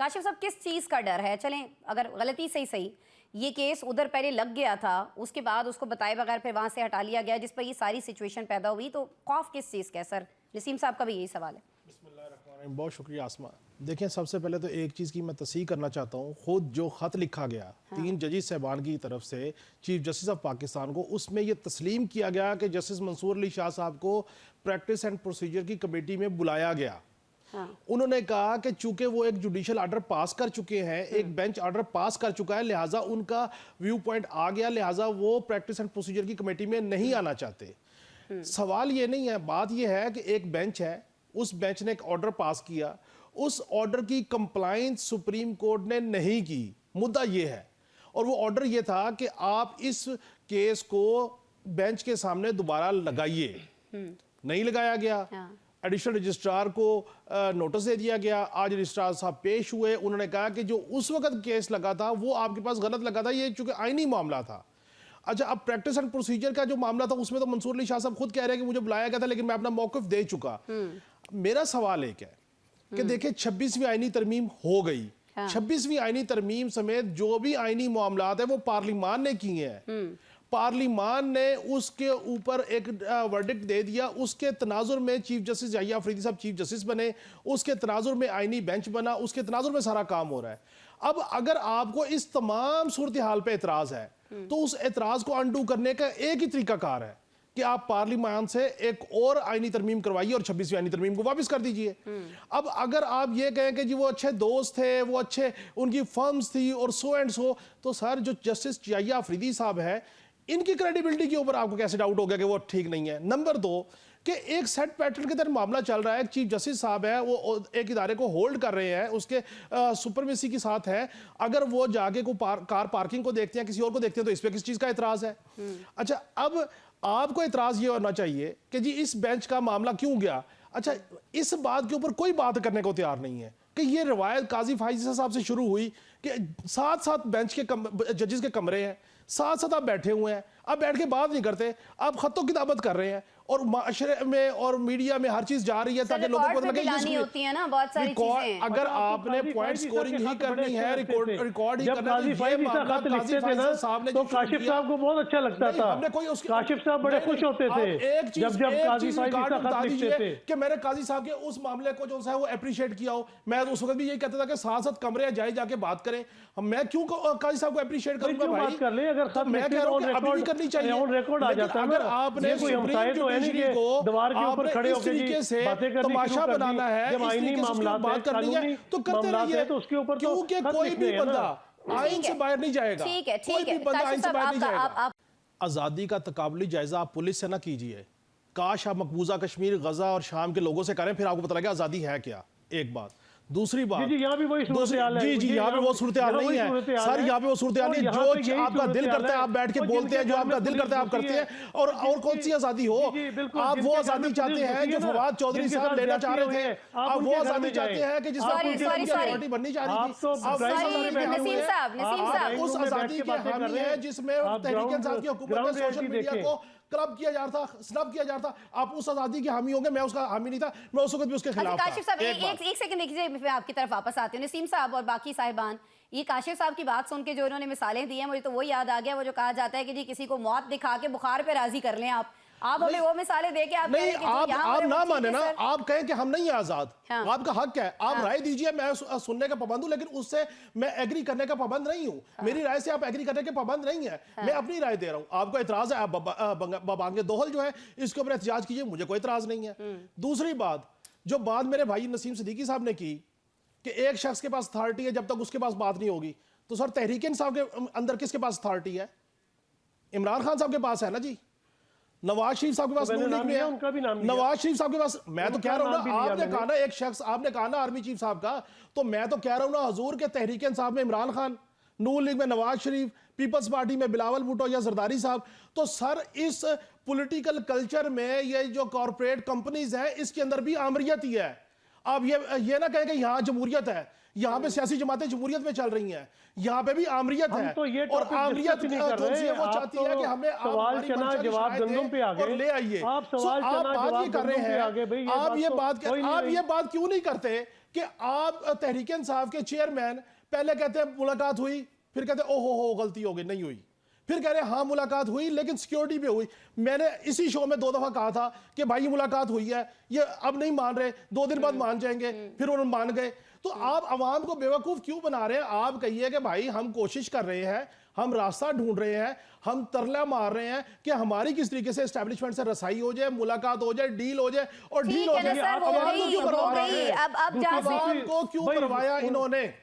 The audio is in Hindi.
काशिफ साहब, किस चीज़ का डर है? चलें अगर गलती से ही सही ये केस उधर पहले लग गया था, उसके बाद उसको बताए बगैर फिर वहाँ से हटा लिया गया, जिस पर ये सारी सिचुएशन पैदा हुई, तो खौफ किस चीज़ का है? सर नसीम साहब का भी यही सवाल है। बिस्मिल्लाहिर्रहमानिर्रहीम। बहुत शुक्रिया आसमा। देखें, सबसे पहले तो एक चीज़ की मैं तस्हीह करना चाहता हूँ। खुद जो ख़त लिखा गया 3 जजेस साहबान की तरफ से चीफ जस्टिस ऑफ पाकिस्तान को, उसमें यह तस्लीम किया गया कि जस्टिस मंसूर अली शाह साहब को प्रैक्टिस एंड प्रोसीजर की कमेटी में बुलाया गया। उन्होंने कहा कि चूंकि वो एक जुडिशल ऑर्डर पास कर चुके हैं, एक बेंच ऑर्डर पास कर चुका है, लिहाजा उनका व्यू पॉइंट आ गया, लिहाजा वो प्रैक्टिस एंड प्रोसीजर की कमेटी में नहीं आना चाहते। सवाल ये नहीं है, बात ये है कि एक बेंच है, उस बेंच ने एक ऑर्डर पास किया, उस ऑर्डर की कंप्लायंस सुप्रीम कोर्ट ने नहीं की। मुद्दा ये है, और वो ऑर्डर ये था कि आप इस केस को बेंच के सामने दोबारा लगाइए। नहीं लगाया गया। एडिशनल रजिस्ट्रार को नोटिस दे दिया गया। आज रजिस्ट्रार साहब पेश हुए, उन्होंने कहा कि जो उस वक्त केस लगा था वो आपके पास गलत लगा था, ये चूंकि आईनी मामला था। अच्छा, अब प्रैक्टिस एंड प्रोसीजर का जो मामला था उसमें तो मंसूर अली शाह साहब खुद कह रहे हैं कि मुझे बुलाया गया था, लेकिन मैं अपना मौक़िफ़ दे चुका। मेरा सवाल एक है कि देखिए 26वीं आईनी तरमीम हो गई। 26वीं आईनी तरमीम समेत जो भी आईनी मामलात है वो पार्लिमान ने किए हैं। पार्लिमान ने उसके ऊपर एक वर्डिक्ट दे दिया, उसके तनाजुर में चीफ जस्टिस याहिया अफरीदी साहब चीफ जस्टिस बने, उसके तनाजुर में आईनी बेंच बना, उसके तनाजुर में सारा काम हो रहा है। अब अगर आपको इस तमाम सूरत हाल पे एतराज है तो उस एतराज को अंडू करने का एक ही तरीकाकार है कि आप पार्लिमान से एक और आईनी तरमीम करवाइए और 26वीं आईनी तरमीम को वापस कर दीजिए। अब अगर आप ये कहें कि जी वो अच्छे दोस्त थे, वो अच्छे उनकी फर्म्स थी और सो एंड सो, तो सर जो जस्टिस याहिया अफरीदी साहब है, इनकी क्रेडिबिलिटी के ऊपर आपको कैसे डाउट हो गया कि वो ठीक नहीं है? नंबर 2 कि एक सेट पैटर्न के तहत मामला चल रहा है, चीफ जस्टिस साहब है, वो एक इदारे को होल्ड कर रहे हैं, उसके सुपरविसी के साथ है। अगर वो जाके को कार पार्किंग को देखते हैं, किसी और को देखते हैं, तो इस पर किस चीज़ का एतराज़ है? अच्छा, अब आपको एतराज़ ये होना चाहिए कि जी इस बेंच का मामला क्यों गया। अच्छा, इस बात के ऊपर कोई बात करने को तैयार नहीं है कि ये रवायत काजी फाइज़ साहब से शुरू हुई कि साथ साथ बेंच के जजेस के कमरे हैं, साथ साथ आप बैठे हुए हैं, आप बैठ के बात नहीं करते, आप खत्तों किताबत कर रहे हैं और माशरे में और मीडिया में हर चीज जा रही है ताकि लोगों को लगे ये होती है ना बहुत सारी चीजें। अगर आपने पॉइंट स्कोरिंग ही करनी है, रिकॉर्ड ही करना है, तो ये मामला काजी फैसल साहब ने तो काशिफ साहब को बहुत अच्छा लगता था। हमने कोई उसके काशिफ साहब बड़े खुश होते थे जब काजी फैसल का खत लिखते थे कि मैंने काजी साहब के उस मामले को जो है वो अप्रिशिएट किया हो। मैं उस वक्त भी यही कहता था कि साथ साथ कमरे जाए जाके बात करें। मैं क्यों काजी साहब को अप्रिशिएट करूंगा भाई? कर ले, अगर खत मैं कह रहा हूं अभी भी करनी चाहिए, ऑन रिकॉर्ड आ जाता है। अगर आपने सुप्रीम जुडिशरी को दीवार के ऊपर खड़े होकर तरीके से तमाशा बनाना है, जब आईनी मामला बात करनी है तो करते रहिए, तो उसके ऊपर क्योंकि कोई भी बंदा आइन से बाहर नहीं जाएगा। ठीक है, कोई भी बंदा आइन से बाहर नहीं जाएगा। आजादी का तकाबुली जायजा आप पुलिस से ना कीजिए। काश आप मकबूजा कश्मीर, गजा और शाम के लोगों से करें, फिर आपको पता लगेगा आजादी है क्या। एक बात। दूसरी बात, जी यहाँ भी वही सूरत-ए-हाल है। जी यहाँ पे वो सूरत-ए-हाल नहीं है सर, यहाँ पे वो सूरत-ए-हाल नहीं। जो आपका दिल करता है आप बैठ के बोलते हैं, जो आपका दिल करता है आप करते हैं। और कौन सी आजादी हो? आप वो आजादी चाहते हैं जो फवाद चौधरी साहब लेना चाह रहे थे, आप वो आजादी चाहते हैं कि जिसमें पार्टी बननी चाह रही थी। उस आजादी के हामी है जिसमें तहरीक इंसाफ की हुकूमत ने सोशल मीडिया को क्लब किया जा रहा था, स्नब किया जा रहा था। आप उस आजादी के हामी होंगे, मैं उसका हामी नहीं था, मैं उस वक्त भी उसके खिलाफ था। काशिफ साहब एक सेकंड देखिए, मैं आपकी तरफ वापस आती हूँ। नसीम साहब और बाकी साहिबान, ये काशिफ साहब की बात सुन के जो उन्होंने मिसालें दी हैं, मुझे तो वो याद आ गया, वो जो कहा जाता है कि जी किसी को मौत दिखा के बुखार पे राजी कर लें। आप हमें वो मिसालें देके आप नहीं, आप ना माने ना, आप कहें कि हम नहीं है आजाद। आपका हक है, आप राय दीजिए, मैं सुनने का पाबंद हूं, लेकिन उससे मैं एग्री करने का पाबंद नहीं हूं। मेरी राय से आप एग्री करने के पाबंद नहीं है। मैं अपनी राय दे रहा हूं। आपको एतराज है, आप बबांगे दोहल जो है इसके ऊपर एहतजाज कीजिए, मुझे कोई एतराज नहीं है। दूसरी बात, जो बात मेरे भाई नसीम सिद्दीकी साहब ने की कि एक शख्स के पास अथॉरिटी है जब तक उसके पास बात नहीं होगी, तो सर तहरीक इंसाफ के अंदर किसके पास अथॉरिटी है? इमरान खान साहब के पास है ना जी, नवाज शरीफ साहब के पास नून लीग में है, उनका भी नाम नवाज शरीफ साहब के पास। मैं तो कह रहा हूं ना, आपने कहा ना एक शख्स, आपने कहा ना आर्मी चीफ साहब का, तो मैं तो कह रहा हूं ना हजूर के तहरीक इंसाफ में इमरान खान, नून लीग में नवाज शरीफ, पीपल्स पार्टी में बिलावल भुट्टो या जरदारी साहब। तो सर इस पॉलिटिकल कल्चर में ये जो कॉर्पोरेट कंपनीज है इसके अंदर भी आमरीत ही है। आप ये ना कहें कि यहाँ जमहूरियत है। यहाँ पे सियासी जमातें जमहूरियत में चल रही हैं, यहाँ पे भी आमरियत हम है। तो ये और टॉपिक आमरियत डिस्कस नहीं कर जो रहे है वो आप चाहती तो है कि हमें आप सवाल हमारी चना मंशा जवाब निशाएं गंदम पे आ दें और गए। ले आइए। आप सवाल आप चना बात जवाब ये कर रहे गंदम पे हैं, आ गए भाई, ये आप बात ये तो बात कोई नहीं आप रही। ये बात क्यों नहीं करते कि आप तहरीक इंसाफ के चेयरमैन पहले कहते हैं मुलाकात हुई, फिर कहते हैं ओहो गलती हो गई, नहीं हुई, फिर कह रहे हैं हाँ मुलाकात हुई लेकिन सिक्योरिटी पे हुई। मैंने इसी शो में 2 दफा कहा था कि भाई ये मुलाकात हुई है, ये अब नहीं मान रहे, 2 दिन बाद मान जाएंगे, फिर उन्होंने मान गए। तो आप आवाम को बेवकूफ क्यों बना रहे हैं? आप कहिए कि भाई हम कोशिश कर रहे हैं, हम रास्ता ढूंढ रहे हैं, हम तरला मार रहे हैं कि हमारी किस तरीके से एस्टेब्लिशमेंट से रसाई हो जाए, मुलाकात हो जाए, डील हो जाए, और डील ठीक हो है ना जाए। सर, आवाम को क्यों हो करवा गई। रहे हैं? अब जा आवाम को क्यों भाई, करवाया इन्होंने?